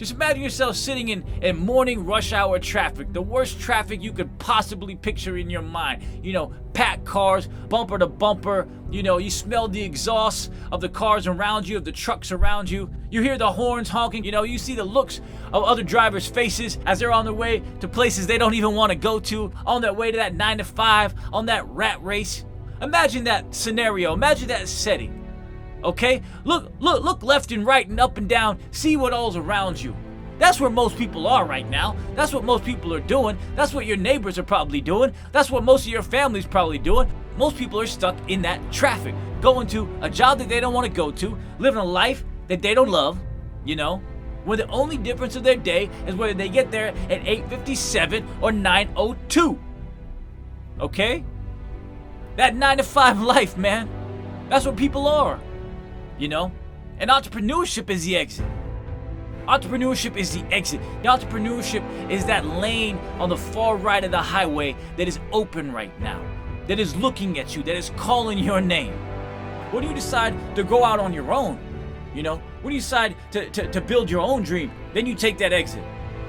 Just imagine yourself sitting in morning rush hour traffic, the worst traffic you could possibly picture in your mind. Packed cars, bumper to bumper. You smell the exhaust of the cars around you, of the trucks around you. You hear the horns honking. You see the looks of other drivers' faces as they're on their way to places they don't even want to go to, on their way to that 9 to 5, on that rat race. Imagine that scenario. Imagine that setting. Okay? Look left and right and up and down. See what all's around you. That's where most people are right now. That's what most people are doing. That's what your neighbors are probably doing. That's what most of your family's probably doing. Most people are stuck in that traffic, going to a job that they don't want to go to, living a life that they don't love, where the only difference of their day is whether they get there at 8:57 or 9:02. Okay? That 9 to 5 life, man. That's what people are. And entrepreneurship is the exit. Entrepreneurship is the exit. The entrepreneurship is that lane on the far right of the highway that is open right now, that is looking at you, that is calling your name. When you decide to go out on your own, when you decide to build your own dream, then you take that exit,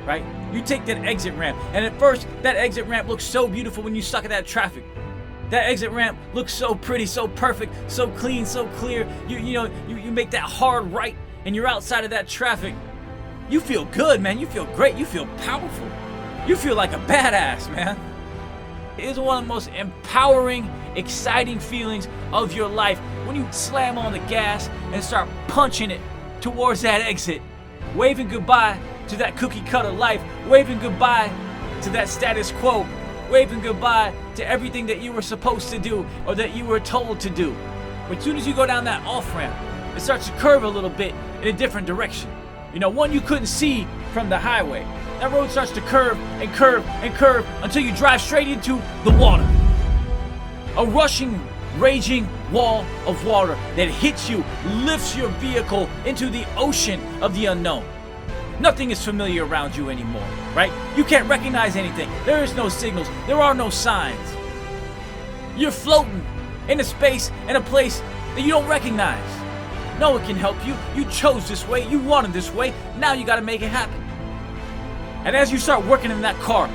right? You take that exit ramp. And at first, that exit ramp looks so beautiful when you're stuck in that traffic. That exit ramp looks so pretty, so perfect, so clean, so clear. You make that hard right and you're outside of that traffic. You feel good, man. You feel great. You feel powerful. You feel like a badass, man. It is one of the most empowering, exciting feelings of your life when you slam on the gas and start punching it towards that exit, waving goodbye to that cookie cutter life, waving goodbye to that status quo, waving goodbye to everything that you were supposed to do or that you were told to do. But as soon as you go down that off-ramp, it starts to curve a little bit in a different direction. One you couldn't see from the highway. That road starts to curve and curve and curve until you drive straight into the water. A rushing, raging wall of water that hits you, lifts your vehicle into the ocean of the unknown. Nothing is familiar around you anymore, right? You can't recognize anything. There is no signals. There are no signs. You're floating in a space and a place that you don't recognize. No one can help you. You chose this way. You wanted this way. Now you got to make it happen. And as you start working in that car,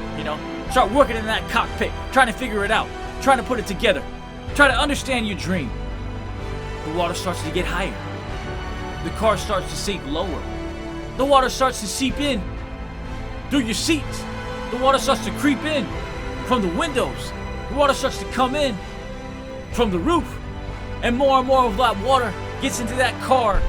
start working in that cockpit, trying to figure it out, trying to put it together, try to understand your dream, the water starts to get higher. The car starts to sink lower. The water starts to seep in through your seats. The water starts to creep in from the windows. The water starts to come in from the roof. And more of that water gets into that car,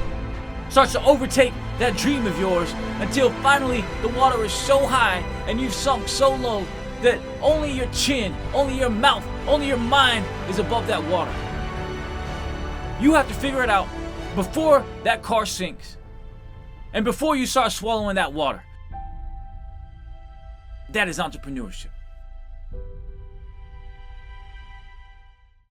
starts to overtake that dream of yours until finally the water is so high and you've sunk so low that only your chin, only your mouth, only your mind is above that water. You have to figure it out before that car sinks and before you start swallowing that water. That is entrepreneurship.